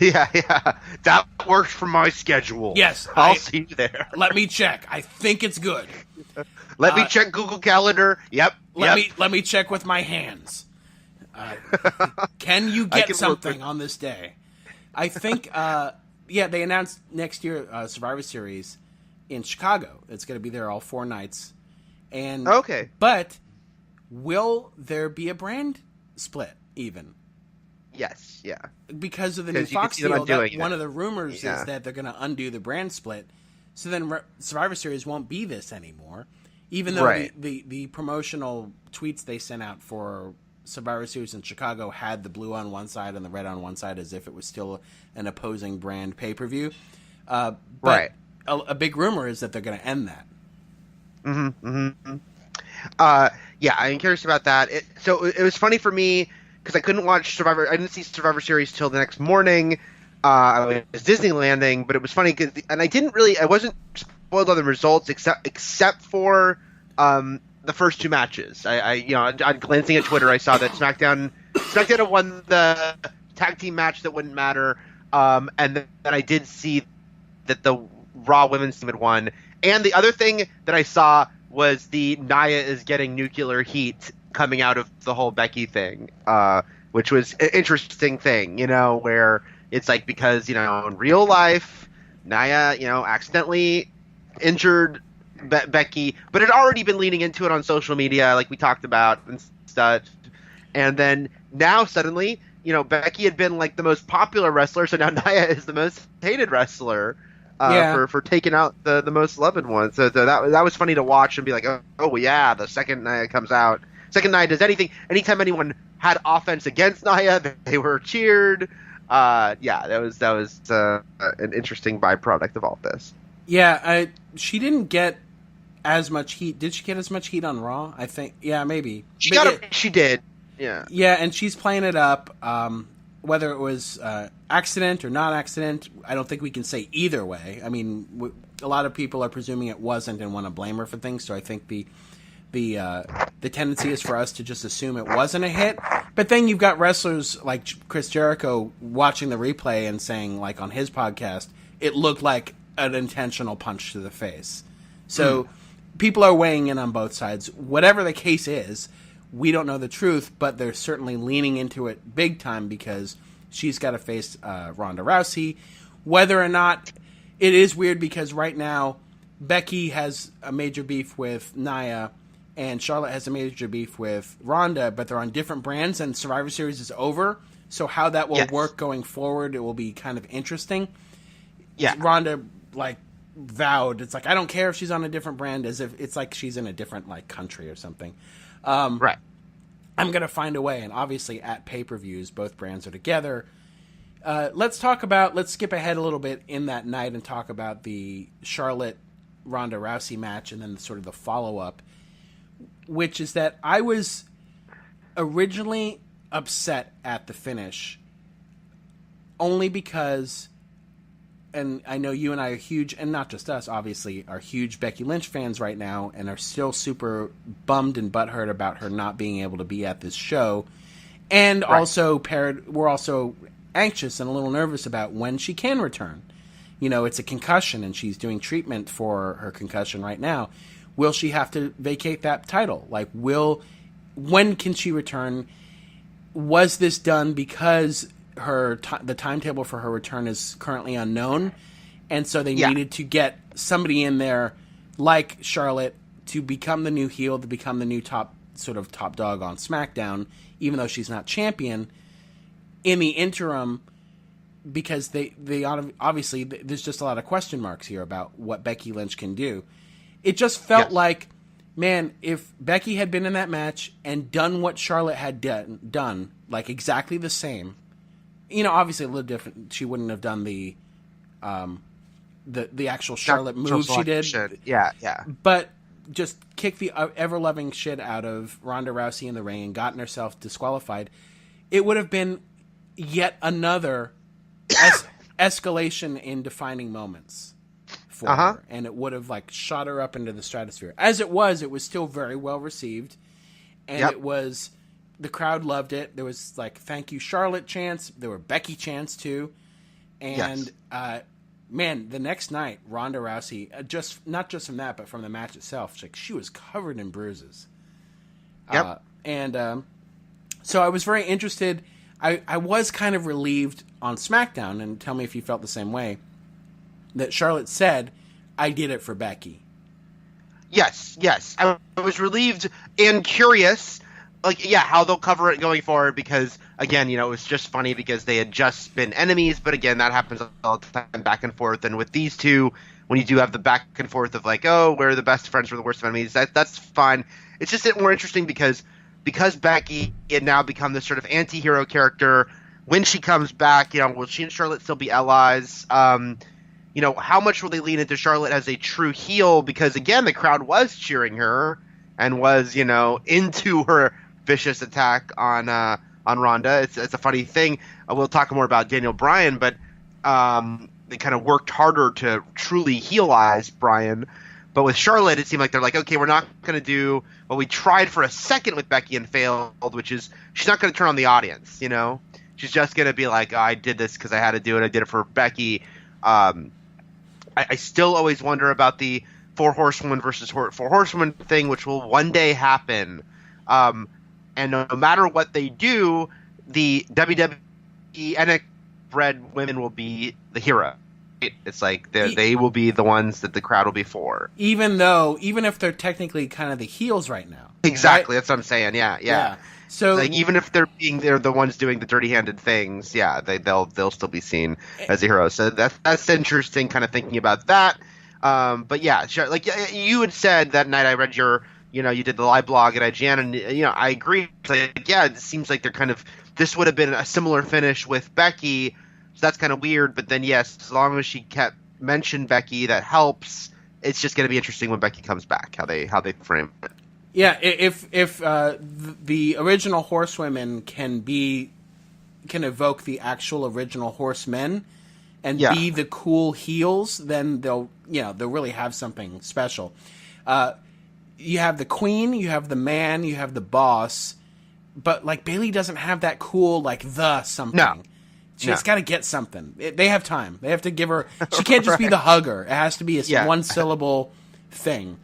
Yeah. That works for my schedule. Yes, I'll see you there. Let me check. I think it's good. Let me check Google Calendar. Yep. Let me check with my hands. Can you get something on this day? I think. They announced next year Survivor Series in Chicago. It's going to be there all 4 nights. And okay, but will there be a brand split even? Yes, yeah. Because of the new Fox deal, one of the rumors is that they're going to undo the brand split. So then Survivor Series won't be this anymore. Even though the promotional tweets they sent out for Survivor Series in Chicago had the blue on one side and the red on one side as if it was still an opposing brand pay-per-view. But a big rumor is that they're going to end that. I'm curious about that. So it was funny for me because I couldn't watch Survivor. I didn't see Survivor Series till the next morning. I was Disneylanding, but it was funny and I wasn't spoiled on the results except for the first 2 matches. On glancing at Twitter, I saw that SmackDown had won the tag team match that wouldn't matter, and then I did see that the Raw Women's team had won. And the other thing that I saw was the Nia is getting nuclear heat coming out of the whole Becky thing, which was an interesting thing, where it's like because, in real life, Nia, accidentally injured Becky, but had already been leaning into it on social media like we talked about and such. And then now suddenly, Becky had been like the most popular wrestler, so now Nia is the most hated wrestler. For taking out the most loved one. So that was funny to watch and be like, oh yeah, the second Nia comes out. Second Nia does anything. Anytime anyone had offense against Nia, they were cheered. That was an interesting byproduct of all this. Yeah, she didn't get as much heat. Did she get as much heat on Raw? I think, yeah, maybe. She did. Yeah. Yeah, and she's playing it up. Whether it was accident or not accident, I don't think we can say either way. I mean, a lot of people are presuming it wasn't and want to blame her for things. So I think the tendency is for us to just assume it wasn't a hit. But then you've got wrestlers like Chris Jericho watching the replay and saying, like on his podcast, it looked like an intentional punch to the face. So people are weighing in on both sides. Whatever the case is, we don't know the truth, but they're certainly leaning into it big time because she's got to face Ronda Rousey. Whether or not it is weird because right now Becky has a major beef with Nia and Charlotte has a major beef with Ronda, but they're on different brands and Survivor Series is over. So how that will work going forward, it will be kind of interesting. Yeah, Ronda vowed, it's like, I don't care if she's on a different brand, as if it's like she's in a different country or something. Right. I'm going to find a way, and obviously at pay-per-views, both brands are together. Let's skip ahead a little bit in that night and talk about the Charlotte-Ronda Rousey match and then sort of the follow-up, which is that I was originally upset at the finish only because, and I know you and I are huge, and not just us, obviously, are huge Becky Lynch fans right now and are still super bummed and butthurt about her not being able to be at this show. And also, we're also anxious and a little nervous about when she can return. It's a concussion and she's doing treatment for her concussion right now. Will she have to vacate that title? When can she return? Was this done because the timetable for her return is currently unknown, and so they needed to get somebody in there like Charlotte to become the new heel, to become the new top dog on SmackDown, even though she's not champion. In the interim, because they obviously there's just a lot of question marks here about what Becky Lynch can do. It just felt like, man, if Becky had been in that match and done what Charlotte had done exactly the same. Obviously a little different. She wouldn't have done the actual Charlotte move she did. Yeah. But just kicked the ever-loving shit out of Ronda Rousey in the ring and gotten herself disqualified. It would have been yet another escalation in defining moments for her. And it would have shot her up into the stratosphere. As it was still very well received. And it was... The crowd loved it. There was thank you Charlotte chants. There were Becky chants too. And man, the next night, Ronda Rousey, not just from that, but from the match itself, she was covered in bruises. Yep. So I was very interested. I was kind of relieved on SmackDown, and tell me if you felt the same way, that Charlotte said, I did it for Becky. Yes. I was relieved and curious, how they'll cover it going forward, because, again, it was just funny because they had just been enemies, but again, that happens all the time, back and forth, and with these two, when you do have the back and forth of we're the best friends, we're the worst of enemies, that's fine. It's just more interesting because Becky had now become this sort of anti-hero character. When she comes back, will she and Charlotte still be allies? How much will they lean into Charlotte as a true heel? Because, again, the crowd was cheering her and was, into her vicious attack on Ronda. It's a funny thing. We'll talk more about Daniel Bryan, but they kind of worked harder to truly heelize Bryan. But with Charlotte, it seemed like they're like, okay, we're not going to do what we tried for a second with Becky and failed, which is she's not going to turn on the audience, She's just going to be like, oh, I did this because I had to do it. I did it for Becky. I still always wonder about the Four Horsewomen versus Four Horsewomen thing, which will one day happen. And no matter what they do, the WWE NXT bred women will be the hero. It's like they will be the ones that the crowd will be for. Even if they're technically kind of the heels right now. Exactly, right? That's what I'm saying. Yeah. So even if they're the ones doing the dirty-handed things, they'll still be seen as a hero. So that's interesting, kind of thinking about that. But yeah, sure, you had said that night I read your, you did the live blog at IGN, and I agree. It seems like they're kind of, this would have been a similar finish with Becky, so that's kind of weird. But then yes, as long as she kept mentioned Becky, that helps. It's just going to be interesting when Becky comes back, how they frame it. Yeah, if the original horsewomen can evoke the actual original horsemen and be the cool heels, then they'll really have something special. You have the queen, you have the man, you have the boss, but Bayley doesn't have that cool the something. No. She's got to get something. They have time. They have to give her. She can't just be the hugger. It has to be a one syllable thing.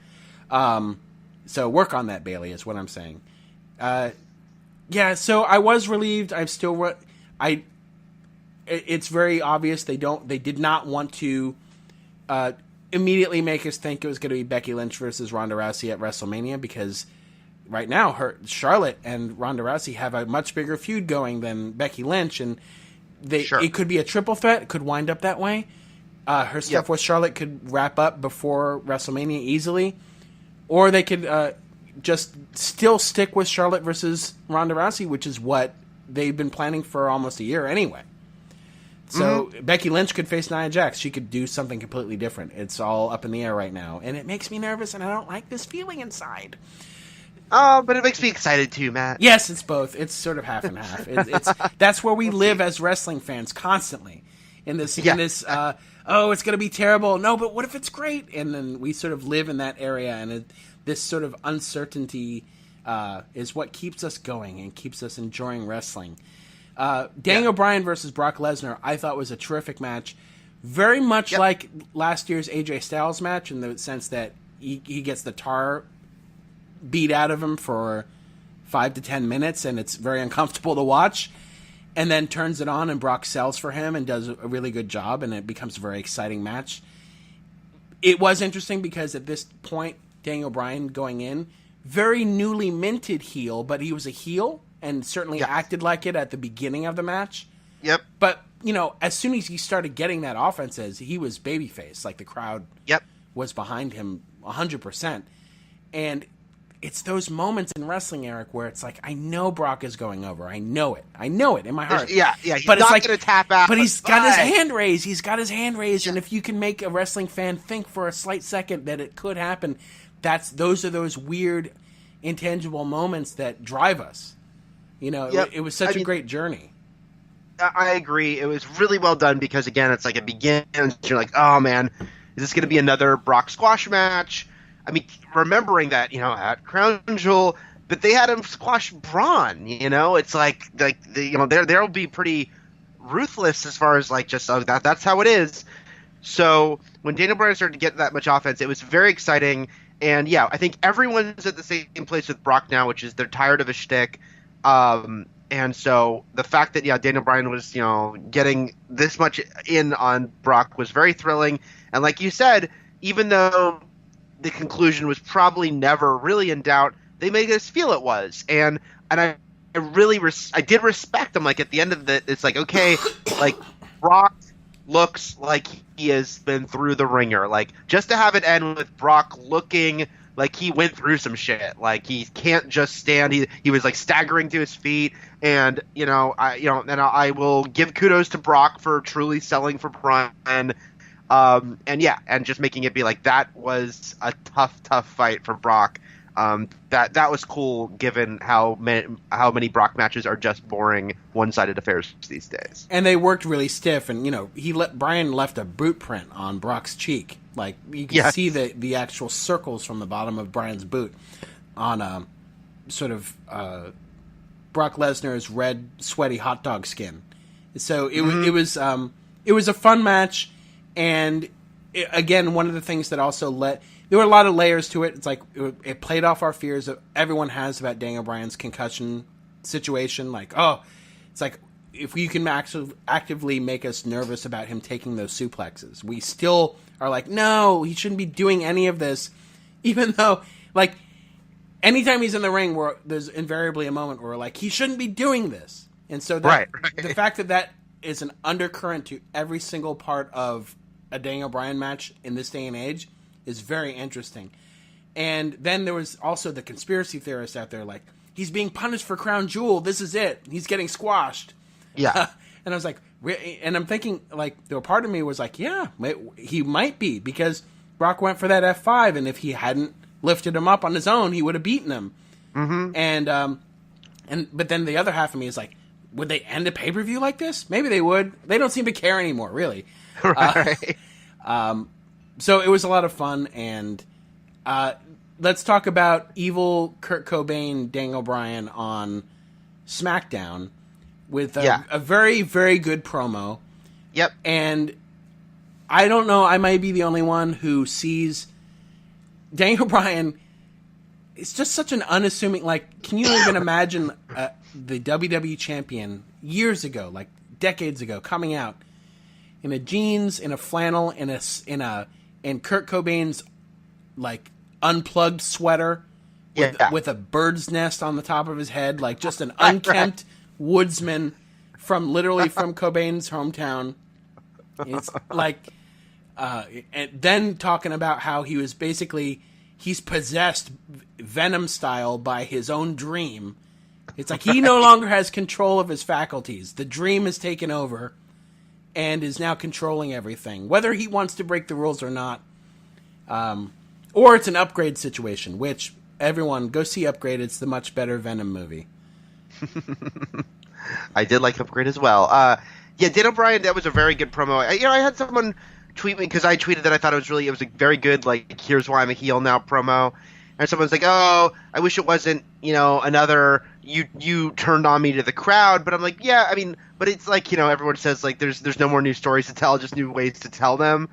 So work on that, Bayley, is what I'm saying. So I was relieved. I'm still. It's very obvious they did not want to immediately make us think it was going to be Becky Lynch versus Ronda Rousey at WrestleMania, because right now Charlotte and Ronda Rousey have a much bigger feud going than Becky Lynch, and it could be a triple threat. It could wind up that way. Her stuff with Charlotte could wrap up before WrestleMania easily. Or they could just still stick with Charlotte versus Ronda Rousey, which is what they've been planning for almost a year anyway. So Becky Lynch could face Nia Jax. She could do something completely different. It's all up in the air right now. And it makes me nervous, and I don't like this feeling inside. Oh, but it makes me excited too, Matt. Yes, it's both. It's sort of half and half. That's where we live as wrestling fans constantly. In this, it's going to be terrible. No, but what if it's great? And then we sort of live in that area, and this sort of uncertainty is what keeps us going and keeps us enjoying wrestling. Daniel Bryan versus Brock Lesnar, I thought was a terrific match. Very much like last year's AJ Styles match, in the sense that he gets the tar beat out of him for 5 to 10 minutes, and it's very uncomfortable to watch. And then turns it on, and Brock sells for him and does a really good job, and it becomes a very exciting match. It was interesting because at this point, Daniel Bryan going in, very newly minted heel, but he was a heel and certainly acted like it at the beginning of the match. Yep. But, as soon as he started getting that offense, he was babyface. The crowd was behind him 100%. And it's those moments in wrestling, Eric, where it's I know Brock is going over. I know it in my heart. Yeah. He's but not going to tap out. But he's got his hand raised. And if you can make a wrestling fan think for a slight second that it could happen, those are those weird, intangible moments that drive us. It was such a great journey. I agree. It was really well done because, again, it's it begins. You're like, oh, man, is this going to be another Brock squash match? I mean, remembering that, at Crown Jewel, but they had him squash Braun, it's there'll be pretty ruthless as far as like just that's how it is. So when Daniel Bryan started to get that much offense, it was very exciting. And yeah, I think everyone's at the same place with Brock now, which is they're tired of his shtick. And so the fact that Daniel Bryan was getting this much in on Brock was very thrilling. And like you said, even though the conclusion was probably never really in doubt, they made us feel it was. And I really I did respect them. Like at the end of it, it's like, okay, like Brock looks like he has been through the ringer. Like just to have it end with Brock looking like he went through some shit. Like he can't just stand. He was like staggering to his feet. And I will give kudos to Brock for truly selling for Bryan. And just making it be like that was a tough fight for Brock. That was cool given how many Brock matches are just boring one-sided affairs these days. And they worked really stiff, and Bryan left a boot print on Brock's cheek. Like you can see the actual circles from the bottom of Bryan's boot on sort of Brock Lesnar's red sweaty hot dog skin. So it was a fun match, and again, one of the things that also there were a lot of layers to it. It's like it played off our fears that everyone has about Daniel Bryan's concussion situation. Like, it's like if you can actively make us nervous about him taking those suplexes, we still are like, no, he shouldn't be doing any of this. Even though, like, anytime he's in the ring, there's invariably a moment where we're like, he shouldn't be doing this. And so the fact that is an undercurrent to every single part of a Daniel Bryan match in this day and age is very interesting. And then there was also the conspiracy theorists out there like, he's being punished for Crown Jewel. This is it. He's getting squashed. Yeah. And I was like, and I'm thinking, like, a part of me was like, yeah, he might be, because Brock went for that F5, and if he hadn't lifted him up on his own, he would have beaten him. Mm-hmm. But then the other half of me is like, would they end a pay-per-view like this? Maybe they would. They don't seem to care anymore, really. Right. So it was a lot of fun, and let's talk about evil Kurt Cobain, Daniel Bryan on SmackDown with a very, very good promo. Yep. And I don't know, I might be the only one who sees Daniel Bryan. It's just such an unassuming, like, can you even imagine the WWE champion years ago, like decades ago, coming out in a jeans, in a flannel, in Kurt Cobain's like unplugged sweater with a bird's nest on the top of his head, like just an unkempt woodsman from Cobain's hometown. It's like, and then talking about how he was he's possessed Venom style by his own dream. It's like he no longer has control of his faculties. The dream has taken over and is now controlling everything, whether he wants to break the rules or not. Or it's an Upgrade situation, which everyone go see Upgrade. It's the much better Venom movie. I did like Upgrade as well. Daniel Bryan, that was a very good promo. I had someone tweet me because I tweeted that I thought it was a very good, like, here's why I'm a heel now promo. And someone's like, oh, I wish it wasn't, another you turned on me to the crowd. But I'm like, yeah, I mean, but it's like, everyone says, like, there's no more new stories to tell, just new ways to tell them.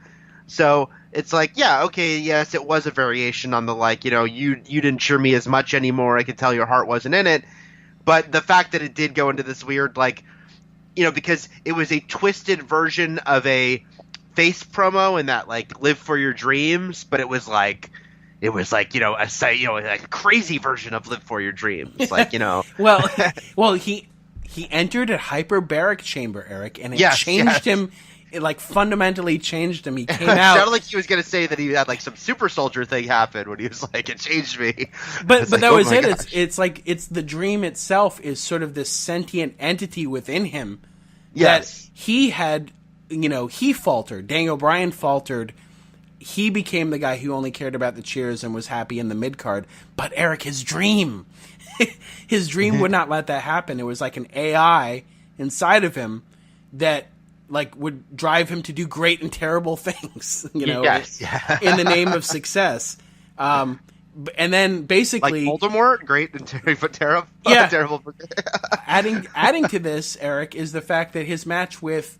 So it's like, yeah, okay, yes, it was a variation on the, like, you didn't cheer me as much anymore. I could tell your heart wasn't in it. But the fact that it did go into this weird, like, because it was a twisted version of a face promo in that, like, live for your dreams, but it was like a crazy version of live for your dreams, like, well, he entered a hyperbaric chamber, Eric, and it changed him. It, like, fundamentally changed him. He came out. It sounded like he was going to say that he had, like, some super soldier thing happen when he was like, it changed me. But that was it. Gosh. It's like, it's the dream itself is sort of this sentient entity within him. Yes. That he had, he faltered. Daniel Bryan faltered. He became the guy who only cared about the cheers and was happy in the mid-card. But Eric, his dream would not let that happen. It was like an AI inside of him that, like, would drive him to do great and terrible things, in the name of success. And then basically, like Voldemort, great and but terrible. Yeah. Terrible. adding to this, Eric, is the fact that his match with